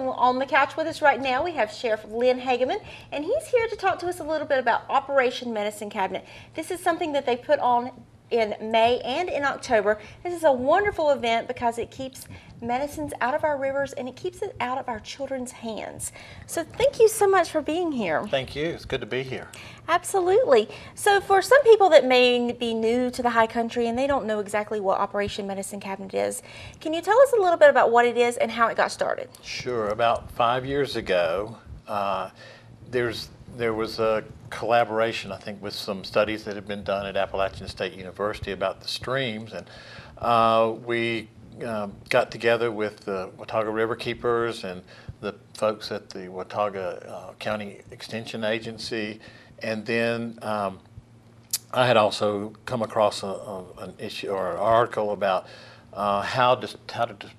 on the couch with us right now, we have Sheriff Lynn Hagaman, and he's here to talk to us a little bit about Operation Medicine Cabinet. This is something that they put on in May and in October. This is a wonderful event because it keeps medicines out of our rivers and it keeps it out of our children's hands. So thank you so much for being here. Thank you. It's good to be here. Absolutely. So for some people that may be new to the high country and they don't know exactly what Operation Medicine Cabinet is, can you tell us a little bit about what it is and how it got started? Sure. About 5 years ago, there was a collaboration, I think, with some studies that had been done at Appalachian State University about the streams, and we got together with the Watauga River Keepers and the folks at the Watauga County Extension Agency, and then I had also come across an issue or an article about how to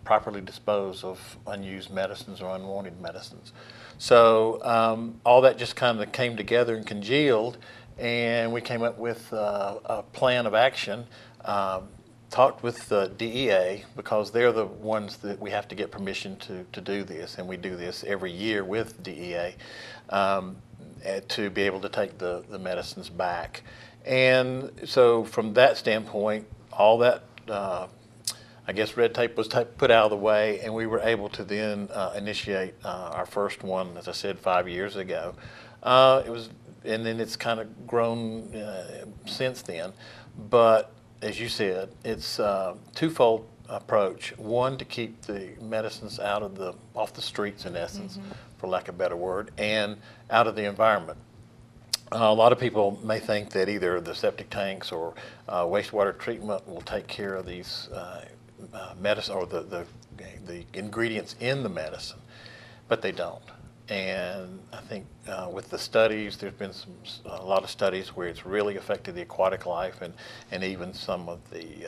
properly dispose of unused medicines or unwanted medicines. So all that just kind of came together and congealed, and we came up with a plan of action. Talked with the DEA because they're the ones that we have to get permission to do this, and we do this every year with DEA to be able to take the medicines back. And so from that standpoint, all that I guess red tape was put out of the way, and we were able to then initiate our first one, as I said, 5 years ago. And then it's kind of grown since then. But as you said, it's a twofold approach. One, to keep the medicines off the streets, in essence, for lack of a better word, and out of the environment. A lot of people may think that either the septic tanks or wastewater treatment will take care of these medicine or the ingredients in the medicine, but they don't. And I think with the studies, there's been a lot of studies where it's really affected the aquatic life and even some of the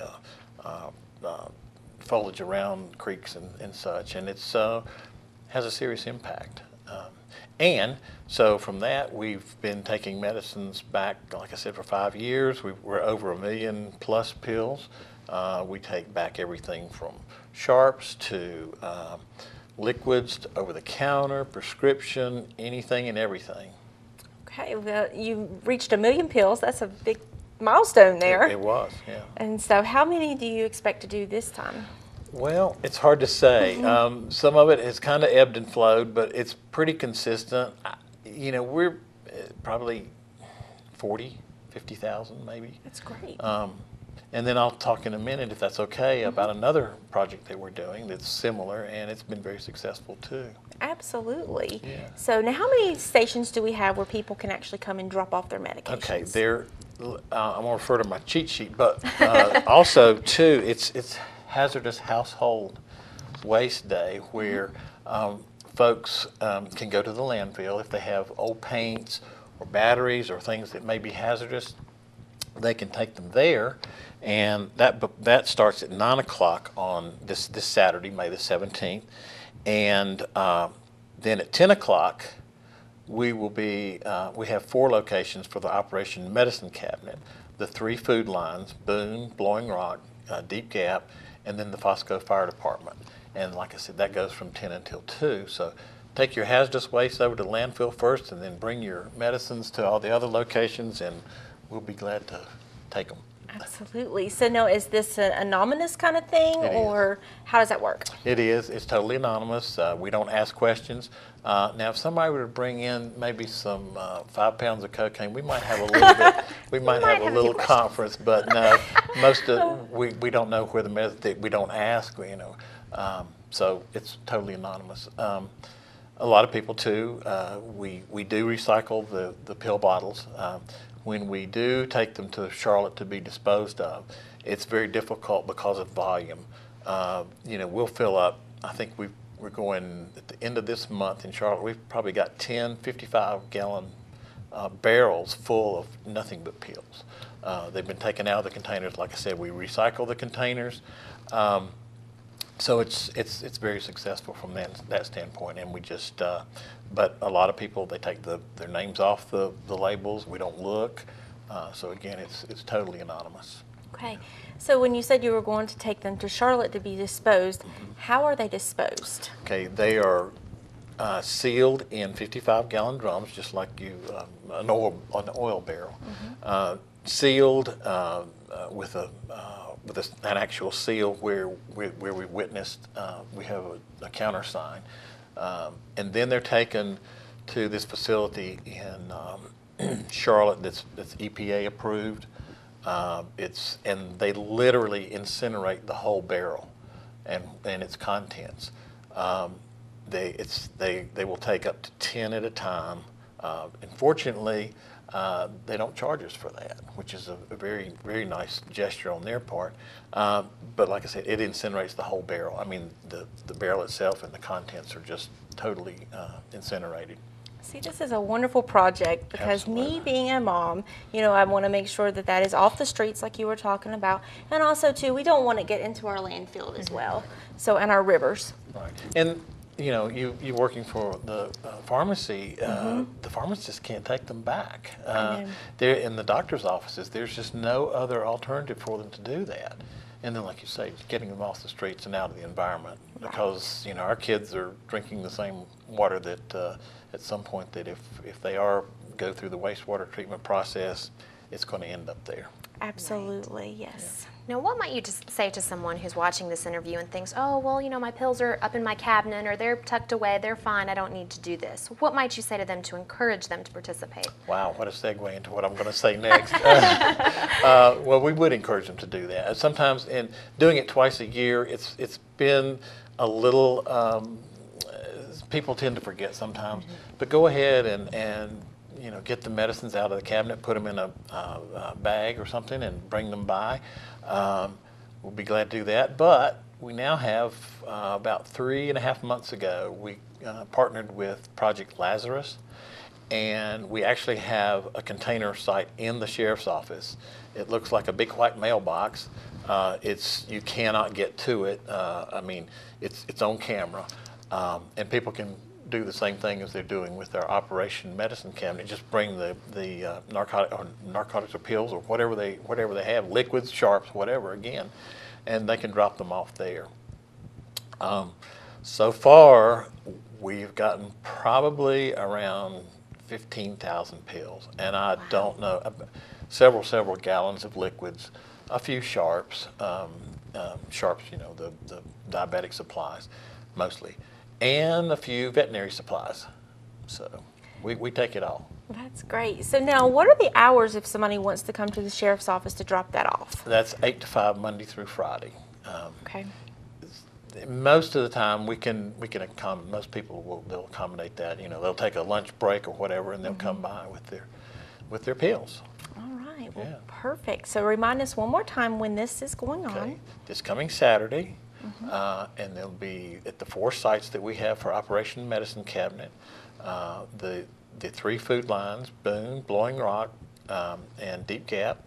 foliage around creeks and such, and it's has a serious impact. And so from that, we've been taking medicines back, like I said, for 5 years. We're over 1 million plus pills. We take back everything from sharps to liquids to over-the-counter, prescription, anything and everything. Okay, well, you reached 1 million pills. That's a big milestone there. It was, yeah. And so how many do you expect to do this time? Well, it's hard to say. Some of it has kind of ebbed and flowed, but it's pretty consistent. You know, we're probably 40, 50,000 maybe. That's great. And then I'll talk in a minute, if that's okay, about another project that we're doing that's similar, and it's been very successful too. Absolutely. Yeah. So now how many stations do we have where people can actually come and drop off their medications? Okay, I'm going to refer to my cheat sheet, but also too, it's Hazardous Household Waste Day, where folks can go to the landfill if they have old paints or batteries or things that may be hazardous. They can take them there, and that starts at 9 o'clock on this Saturday, May the 17th, and then at 10 o'clock we have 4 locations for the Operation Medicine Cabinet: the 3 food lines, Boone, Blowing Rock, Deep Gap, and then the Fosco Fire Department. And like I said, that goes from 10 until 2. So take your hazardous waste over to the landfill first, and then bring your medicines to all the other locations, and we'll be glad to take them. Absolutely. So now, is this an anonymous kind of thing, or how does that work? It is. It's totally anonymous. We don't ask questions. Now, if somebody were to bring in maybe some 5 pounds of cocaine, we might have a little bit. We might have a little conference, but no. We don't know where the medicine. We don't ask. So it's totally anonymous. A lot of people too. We do recycle the pill bottles. When we do take them to Charlotte to be disposed of, it's very difficult because of volume. We'll fill up, I think we're going at the end of this month in Charlotte, we've probably got 10 55-gallon barrels full of nothing but pills. They've been taken out of the containers. Like I said, we recycle the containers. So it's very successful from that standpoint, and we just but a lot of people, they take their names off the labels. We don't look, so again, it's totally anonymous. Okay, so when you said you were going to take them to Charlotte to be disposed, how are they disposed? Okay, they are sealed in 55-gallon drums, just like an oil barrel, sealed with an actual seal where we witnessed. We have a countersign, and then they're taken to this facility in Charlotte that's EPA approved. And they literally incinerate the whole barrel and its contents. They will take up to 10 at a time. Unfortunately, they don't charge us for that, which is a very, very nice gesture on their part. But like I said, it incinerates the whole barrel. I mean, the barrel itself and the contents are just totally incinerated. See, this is a wonderful project because me being a mom, I want to make sure that that is off the streets like you were talking about. And also, too, we don't want to get into our landfill as well, and our rivers. Right. And, you working for the pharmacy, the pharmacists can't take them back. They're in the doctor's offices. There's just no other alternative for them to do that. And then, like you say, getting them off the streets and out of the environment, because our kids are drinking the same water that at some point that if they go through the wastewater treatment process, it's going to end up there. Absolutely, yes. Yeah. Now, what might you just say to someone who's watching this interview and thinks, oh, well, my pills are up in my cabinet, or they're tucked away, they're fine, I don't need to do this. What might you say to them to encourage them to participate? Wow, what a segue into what I'm going to say next. Well, we would encourage them to do that. Sometimes, in doing it twice a year, it's been a little, people tend to forget sometimes, but go ahead and get the medicines out of the cabinet, put them in a bag or something, and bring them by. We'll be glad to do that. But we now have, about 3.5 months ago, we partnered with Project Lazarus, and we actually have a container site in the sheriff's office. It looks like a big white mailbox. You cannot get to it. It's on camera, and people can do the same thing as they're doing with their Operation Medicine Cabinet. Just bring the narcotics or pills or whatever they have, liquids, sharps, whatever, again, and they can drop them off there. So far, we've gotten probably around 15,000 pills, and I don't know, several gallons of liquids, a few sharps, sharps, the diabetic supplies, mostly, and a few veterinary supplies. So we take it all. That's great. So now, what are the hours if somebody wants to come to the sheriff's office to drop that off? That's 8 to 5, Monday through Friday. Okay. Most of the time, we can accommodate. Most people they'll accommodate that. They'll take a lunch break or whatever, and they'll come by with their pills. All right. Well, perfect. So remind us one more time when this is going on. Okay. This coming Saturday. And they'll be at the 4 sites that we have for Operation Medicine Cabinet. The 3 food lines, Boone, Blowing Rock, and Deep Gap.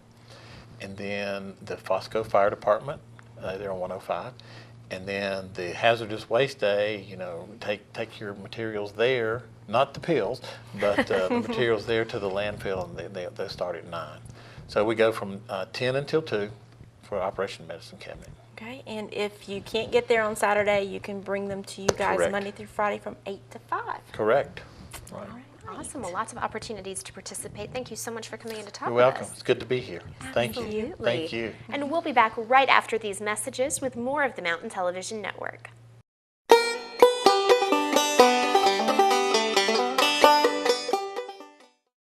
And then the Fosco Fire Department, they're on 105. And then the Hazardous Waste Day, take your materials there, not the pills, but the materials there to the landfill, and they start at 9. So we go from 10 until 2 for Operation Medicine Cabinet. Okay, and if you can't get there on Saturday, you can bring them to you guys Monday through Friday from 8 to 5. Correct. Right. All right. Awesome. Well, lots of opportunities to participate. Thank you so much for coming in to talk You're with welcome. us. It's good to be here. Thank you. Absolutely. Thank you. And we'll be back right after these messages with more of the Mountain Television Network.